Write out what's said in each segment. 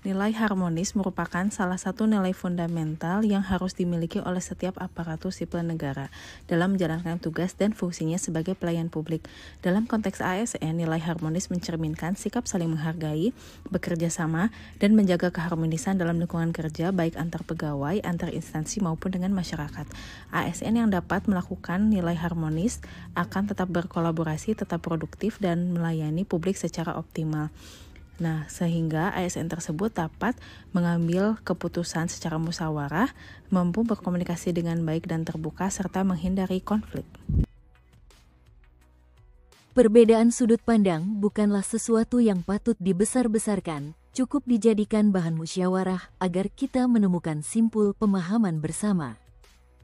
Nilai harmonis merupakan salah satu nilai fundamental yang harus dimiliki oleh setiap aparatur sipil negara dalam menjalankan tugas dan fungsinya sebagai pelayan publik. Dalam konteks ASN, nilai harmonis mencerminkan sikap saling menghargai, bekerja sama, dan menjaga keharmonisan dalam lingkungan kerja baik antar pegawai, antar instansi maupun dengan masyarakat. ASN yang dapat melakukan nilai harmonis akan tetap berkolaborasi, tetap produktif, dan melayani publik secara optimal. Nah, sehingga ASN tersebut dapat mengambil keputusan secara musyawarah, mampu berkomunikasi dengan baik dan terbuka, serta menghindari konflik. Perbedaan sudut pandang bukanlah sesuatu yang patut dibesar-besarkan, cukup dijadikan bahan musyawarah agar kita menemukan simpul pemahaman bersama.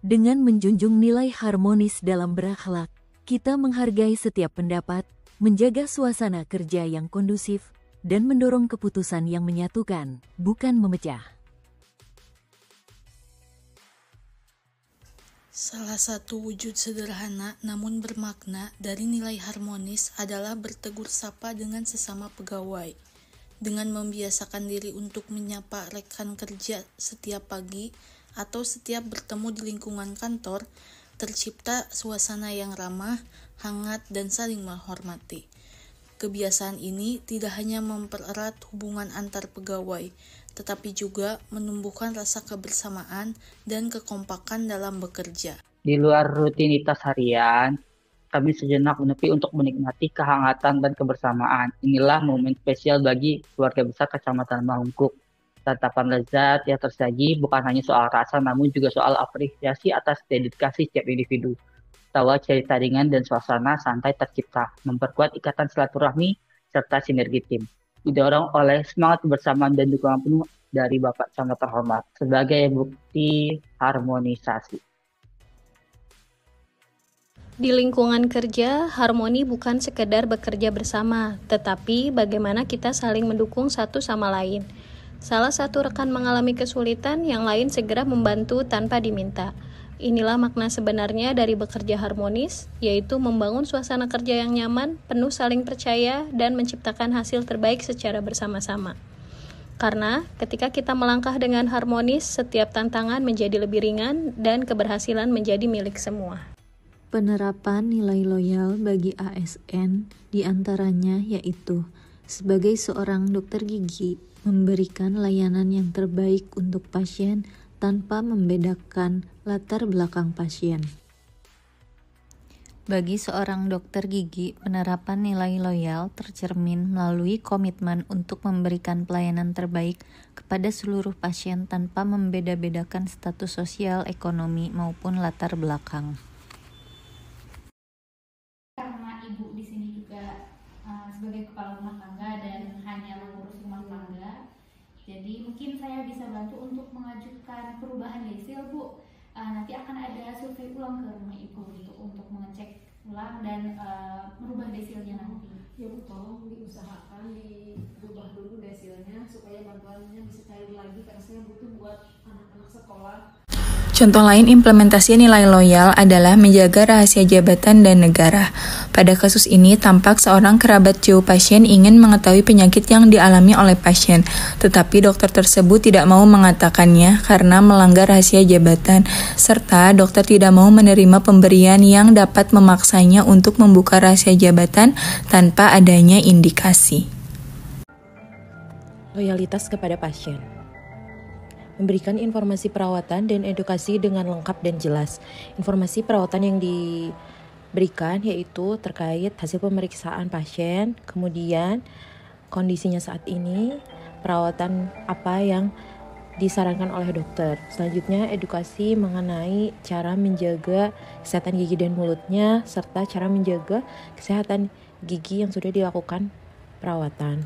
Dengan menjunjung nilai harmonis dalam berakhlak, kita menghargai setiap pendapat, menjaga suasana kerja yang kondusif, dan mendorong keputusan yang menyatukan, bukan memecah. Salah satu wujud sederhana namun bermakna dari nilai harmonis adalah bertegur sapa dengan sesama pegawai. Dengan membiasakan diri untuk menyapa rekan kerja setiap pagi atau setiap bertemu di lingkungan kantor, tercipta suasana yang ramah, hangat, dan saling menghormati. Kebiasaan ini tidak hanya mempererat hubungan antar pegawai, tetapi juga menumbuhkan rasa kebersamaan dan kekompakan dalam bekerja. Di luar rutinitas harian, kami sejenak menepi untuk menikmati kehangatan dan kebersamaan. Inilah momen spesial bagi keluarga besar Kecamatan Mahungkuk. Tatapan lezat yang tersaji bukan hanya soal rasa, namun juga soal apresiasi atas dedikasi setiap individu. Tawa cerita ringan dan suasana santai tercipta, memperkuat ikatan silaturahmi serta sinergi tim. Didorong oleh semangat kebersamaan dan dukungan penuh dari Bapak Camat terhormat sebagai bukti harmonisasi. Di lingkungan kerja, harmoni bukan sekedar bekerja bersama, tetapi bagaimana kita saling mendukung satu sama lain. Salah satu rekan mengalami kesulitan, yang lain segera membantu tanpa diminta. Inilah makna sebenarnya dari bekerja harmonis, yaitu membangun suasana kerja yang nyaman, penuh saling percaya, dan menciptakan hasil terbaik secara bersama-sama. Karena ketika kita melangkah dengan harmonis, setiap tantangan menjadi lebih ringan dan keberhasilan menjadi milik semua. Penerapan nilai loyal bagi ASN diantaranya yaitu sebagai seorang dokter gigi, memberikan layanan yang terbaik untuk pasien tanpa membedakan latar belakang pasien. Bagi seorang dokter gigi, penerapan nilai loyal tercermin melalui komitmen untuk memberikan pelayanan terbaik kepada seluruh pasien tanpa membeda-bedakan status sosial, ekonomi, maupun latar belakang. Karena ibu di sini juga sebagai kepala rumah tangga dan hanya mengurus rumah tangga, jadi mungkin saya bisa bantu untuk mengajukan perubahan desil, Bu. Nanti akan ada survei ulang ke rumah ibu gitu untuk mengecek ulang dan merubah desilnya nanti. Ya Bu, tolong diusahakan dirubah dulu desilnya supaya bantuannya bisa cair lagi karena saya butuh buat anak-anak sekolah. Contoh lain implementasi nilai loyal adalah menjaga rahasia jabatan dan negara. Pada kasus ini, tampak seorang kerabat jauh pasien ingin mengetahui penyakit yang dialami oleh pasien, tetapi dokter tersebut tidak mau mengatakannya karena melanggar rahasia jabatan, serta dokter tidak mau menerima pemberian yang dapat memaksanya untuk membuka rahasia jabatan tanpa adanya indikasi. Loyalitas kepada pasien. Memberikan informasi perawatan dan edukasi dengan lengkap dan jelas. Informasi perawatan yang diberikan yaitu terkait hasil pemeriksaan pasien, kemudian kondisinya saat ini, perawatan apa yang disarankan oleh dokter. Selanjutnya edukasi mengenai cara menjaga kesehatan gigi dan mulutnya, serta cara menjaga kesehatan gigi yang sudah dilakukan perawatan.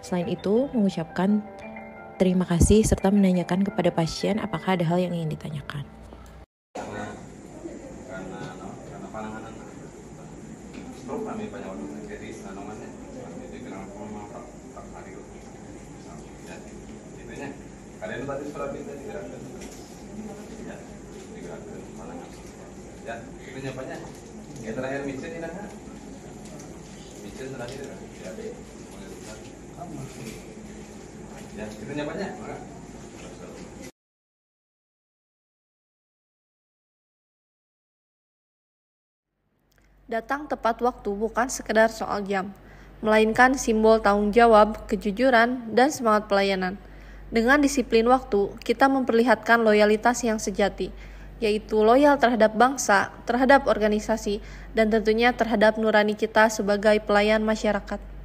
Selain itu, mengucapkan terima kasih serta menanyakan kepada pasien apakah ada hal yang ingin ditanyakan. Yang terakhir micin ini kan? Micin terakhir ya. Ya, kita nyapanya. Datang tepat waktu bukan sekedar soal jam, melainkan simbol tanggung jawab, kejujuran, dan semangat pelayanan. Dengan disiplin waktu, kita memperlihatkan loyalitas yang sejati, yaitu loyal terhadap bangsa, terhadap organisasi, dan tentunya terhadap nurani kita sebagai pelayan masyarakat.